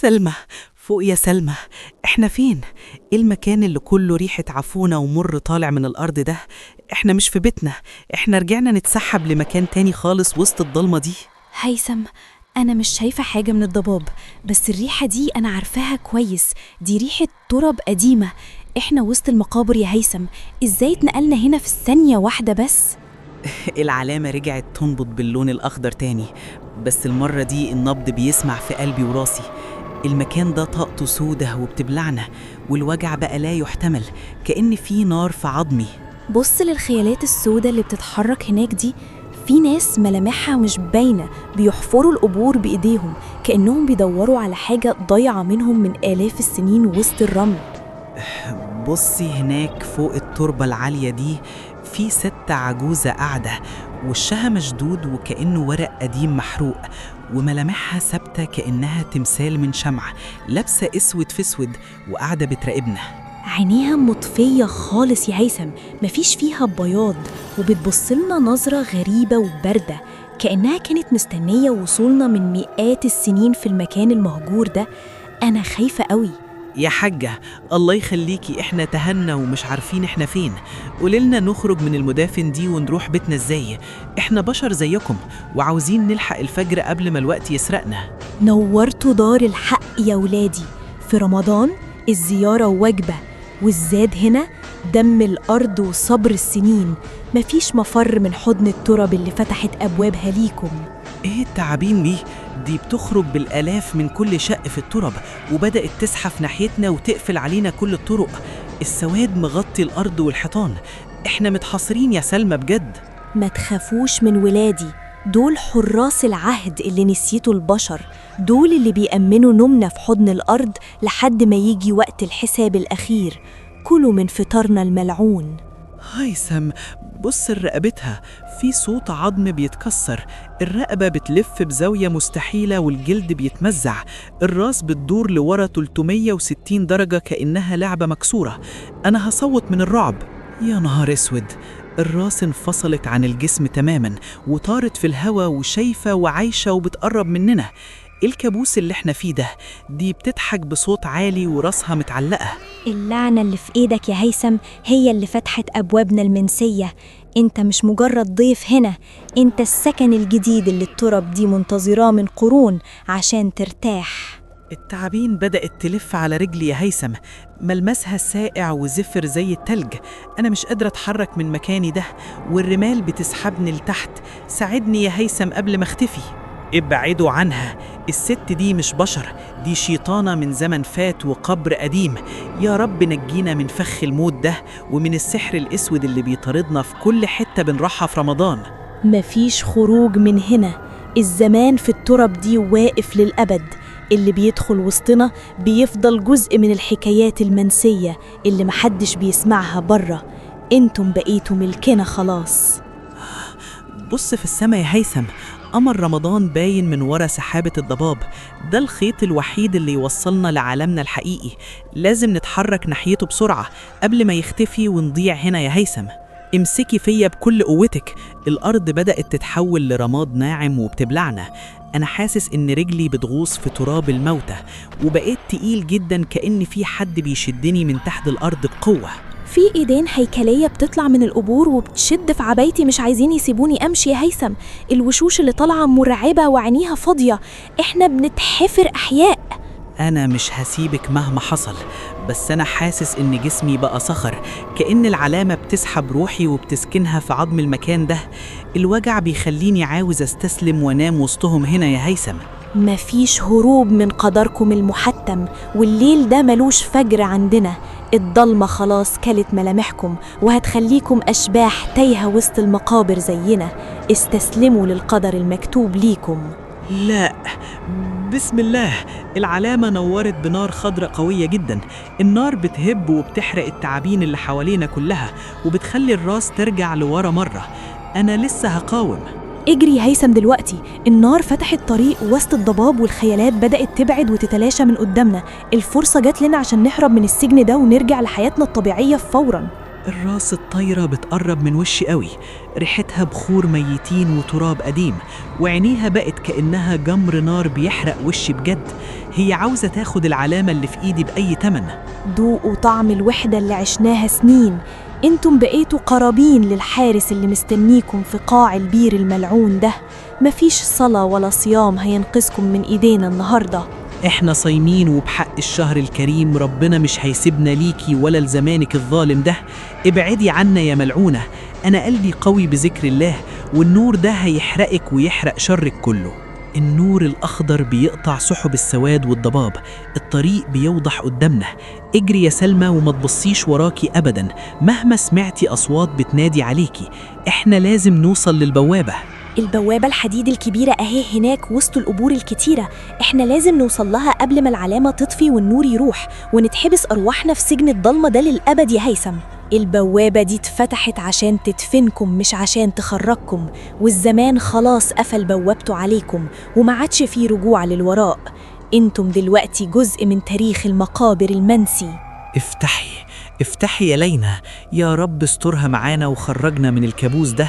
سلمى، فوق يا سلمى. احنا فين؟ ايه المكان اللي كله ريحة عفونة ومر طالع من الأرض ده؟ احنا مش في بيتنا، احنا رجعنا نتسحب لمكان تاني خالص وسط الضلمة دي. هيثم، أنا مش شايفة حاجة من الضباب، بس الريحة دي أنا عارفاها كويس، دي ريحة تراب قديمة. إحنا وسط المقابر يا هيثم، إزاي اتنقلنا هنا في ثانية واحدة بس؟ العلامة رجعت تنبض باللون الأخضر تاني، بس المرة دي النبض بيسمع في قلبي وراسي. المكان ده طاقته سودة وبتبلعنا، والوجع بقى لا يحتمل، كأن في نار في عظمي. بص للخيالات السودة اللي بتتحرك هناك دي، في ناس ملامحها مش باينة بيحفروا القبور بإيديهم كأنهم بيدوروا على حاجة ضايعة منهم من آلاف السنين وسط الرمل. بصي هناك فوق التربة العالية دي، في ست عجوزة قاعدة، وشها مشدود وكأنه ورق قديم محروق، وملامحها ثابتة كأنها تمثال من شمع، لابسة اسود في اسود وقاعدة بتراقبنا. عينيها مطفية خالص يا هيثم، مفيش فيها بياض، وبتبصلنا نظرة غريبة وباردة كأنها كانت مستنية وصولنا من مئات السنين في المكان المهجور ده. أنا خايفة قوي. يا حاجة، الله يخليكي، احنا تهنا ومش عارفين احنا فين. قوليلنا نخرج من المدافن دي ونروح بيتنا ازاي؟ احنا بشر زيكم وعاوزين نلحق الفجر قبل ما الوقت يسرقنا. نورتوا دار الحق يا ولادي. في رمضان الزيارة وجبة، والزاد هنا دم الأرض وصبر السنين. مفيش مفر من حضن التراب اللي فتحت أبوابها ليكم. ايه التعابين دي بتخرج بالآلاف من كل شق في التراب، وبدأت تزحف ناحيتنا وتقفل علينا كل الطرق. السواد مغطي الأرض والحيطان، احنا متحاصرين يا سلمى بجد. ما تخافوش من ولادي، دول حراس العهد اللي نسيتوا البشر، دول اللي بيأمنوا نومنا في حضن الأرض لحد ما يجي وقت الحساب الأخير. كلوا من فطارنا الملعون. هيثم، بص لرقبتها، في صوت عظم بيتكسر، الرقبة بتلف بزاوية مستحيلة والجلد بيتمزع، الراس بتدور لورا 360 درجة كأنها لعبة مكسورة. أنا هصوت من الرعب. يا نهار اسود، الراس انفصلت عن الجسم تماما وطارت في الهوا وشايفة وعايشة وبتقرب مننا. الكابوس اللي احنا فيه ده، دي بتضحك بصوت عالي وراسها متعلقة. اللعنة اللي في ايدك يا هيثم هي اللي فتحت أبوابنا المنسية. انت مش مجرد ضيف هنا، انت السكن الجديد اللي التراب دي منتظراه من قرون عشان ترتاح. التعابين بدأت تلف على رجلي يا هيثم، ملمسها ساقع وزفر زي التلج. أنا مش قادرة أتحرك من مكاني ده، والرمال بتسحبني لتحت. ساعدني يا هيثم قبل ما اختفي. ابعدوا عنها، الست دي مش بشر، دي شيطانة من زمن فات وقبر قديم. يا رب نجينا من فخ الموت ده ومن السحر الأسود اللي بيطاردنا في كل حتة بنروحها في رمضان. مفيش خروج من هنا، الزمان في التراب دي واقف للأبد. اللي بيدخل وسطنا بيفضل جزء من الحكايات المنسية اللي محدش بيسمعها برا. انتم بقيتوا ملكنا خلاص. بص في السما يا هيثم، قمر رمضان باين من ورا سحابة الضباب. ده الخيط الوحيد اللي يوصلنا لعالمنا الحقيقي، لازم نتحرك ناحيته بسرعة قبل ما يختفي ونضيع هنا يا هيثم. امسكي فيا بكل قوتك، الأرض بدأت تتحول لرماد ناعم وبتبلعنا. أنا حاسس إن رجلي بتغوص في تراب الموتى، وبقيت تقيل جدا كأن في حد بيشدني من تحت الأرض بقوة. في ايدين هيكلية بتطلع من القبور وبتشد في عبايتي، مش عايزين يسيبوني امشي يا هيثم. الوشوش اللي طالعة مرعبة وعينيها فاضية، احنا بنتحفر احياء. أنا مش هسيبك مهما حصل، بس أنا حاسس إن جسمي بقى صخر، كأن العلامة بتسحب روحي وبتسكنها في عظم المكان ده. الوجع بيخليني عاوز أستسلم وأنام وسطهم هنا يا هيثم. مفيش هروب من قدركم المحتم، والليل ده ملوش فجر عندنا. الضلمة خلاص كلت ملامحكم وهتخليكم أشباح تايهة وسط المقابر زينا. استسلموا للقدر المكتوب ليكم. لا، بسم الله. العلامة نورت بنار خضراء قوية جدا، النار بتهب وبتحرق التعابين اللي حوالينا كلها وبتخلي الراس ترجع لورا مرة. أنا لسه هقاوم. اجري يا هيثم دلوقتي، النار فتحت طريق وسط الضباب والخيالات بدأت تبعد وتتلاشى من قدامنا. الفرصة جات لنا عشان نهرب من السجن ده ونرجع لحياتنا الطبيعية فوراً. الراس الطايرة بتقرب من وشي قوي، ريحتها بخور ميتين وتراب قديم، وعينيها بقت كأنها جمر نار بيحرق وشي بجد. هي عاوزة تاخد العلامة اللي في إيدي بأي تمن. دوقوا طعم الوحدة اللي عشناها سنين. انتم بقيتوا قرابين للحارس اللي مستنيكم في قاع البير الملعون ده. مفيش صلاة ولا صيام هينقذكم من ايدينا النهاردة. إحنا صايمين وبحق الشهر الكريم ربنا مش هيسيبنا ليكي ولا لزمانك الظالم ده. ابعدي عنا يا ملعونة، أنا قلبي قوي بذكر الله، والنور ده هيحرقك ويحرق شرك كله. النور الأخضر بيقطع سحب السواد والضباب، الطريق بيوضح قدامنا. اجري يا سلمى وما تبصيش وراكي أبدا مهما سمعتي أصوات بتنادي عليكي. إحنا لازم نوصل للبوابة. البوابة الحديد الكبيرة اهي هناك وسط القبور الكتيرة. احنا لازم نوصل لها قبل ما العلامة تطفي والنور يروح ونتحبس أرواحنا في سجن الضلمة ده للأبد يا هيثم. البوابة دي اتفتحت عشان تدفنكم مش عشان تخرجكم، والزمان خلاص قفل بوابته عليكم وما عادش فيه رجوع للوراء. انتم دلوقتي جزء من تاريخ المقابر المنسي. افتحي يا لينا، يا رب استرها معانا وخرجنا من الكابوس ده.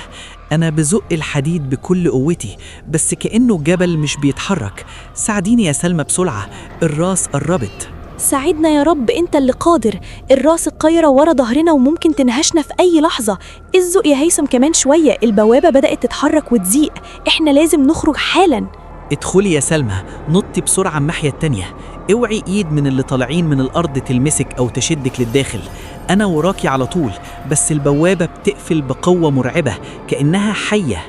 أنا بزق الحديد بكل قوتي بس كأنه جبل مش بيتحرك. ساعديني يا سلمى بسرعة، الراس قربت. ساعدنا يا رب، انت اللي قادر. الراس القايرة ورا ظهرنا وممكن تنهشنا في أي لحظة. الزق يا هيثم كمان شوية، البوابة بدأت تتحرك وتزيق. احنا لازم نخرج حالاً. ادخلي يا سلمى، نطي بسرعة الناحية التانية. اوعي ايد من اللي طالعين من الأرض تلمسك أو تشدك للداخل. أنا وراكي على طول، بس البوابة بتقفل بقوة مرعبة كأنها حية.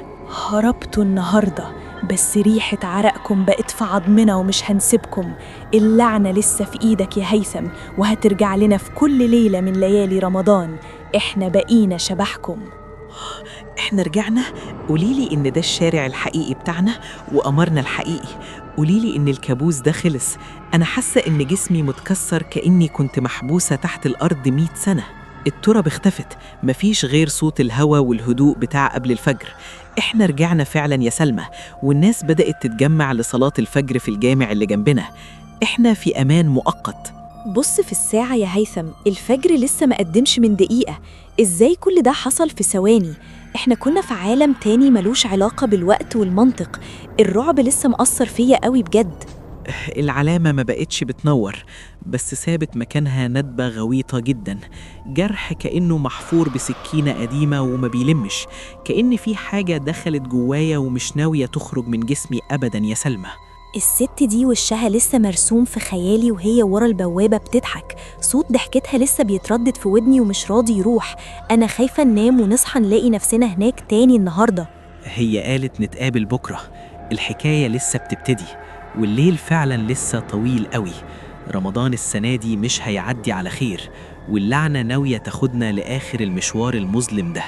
هربتوا النهاردة بس ريحة عرقكم بقت في عظمنا ومش هنسيبكم. اللعنة لسه في إيدك يا هيثم وهترجع لنا في كل ليلة من ليالي رمضان. إحنا بقينا شبحكم. احنا رجعنا؟ قوليلي إن ده الشارع الحقيقي بتاعنا وقمرنا الحقيقي. قوليلي إن الكابوس ده خلص. أنا حاسة إن جسمي متكسر كأني كنت محبوسة تحت الأرض 100 سنة. التراب اختفت، مفيش غير صوت الهوا والهدوء بتاع قبل الفجر. احنا رجعنا فعلا يا سلمى، والناس بدأت تتجمع لصلاة الفجر في الجامع اللي جنبنا. احنا في أمان مؤقت. بص في الساعة يا هيثم، الفجر لسه ما قدمش من دقيقة. إزاي كل ده حصل في ثواني؟ إحنا كنا في عالم تاني ملوش علاقة بالوقت والمنطق. الرعب لسه مأثر فيا قوي بجد. العلامة ما بقتش بتنور، بس سابت مكانها ندبة غويطة جدا، جرح كأنه محفور بسكينة قديمة وما بيلمش. كأن في حاجة دخلت جوايا ومش ناوية تخرج من جسمي أبدا يا سلمى. الست دي وشها لسه مرسوم في خيالي وهي ورا البوابة بتضحك. صوت ضحكتها لسه بيتردد في ودني ومش راضي يروح. أنا خايفة ننام ونصحى نلاقي نفسنا هناك تاني النهاردة. هي قالت نتقابل بكرة. الحكاية لسه بتبتدي، والليل فعلا لسه طويل قوي. رمضان السنة دي مش هيعدي على خير، واللعنة ناوية تاخدنا لآخر المشوار المظلم ده.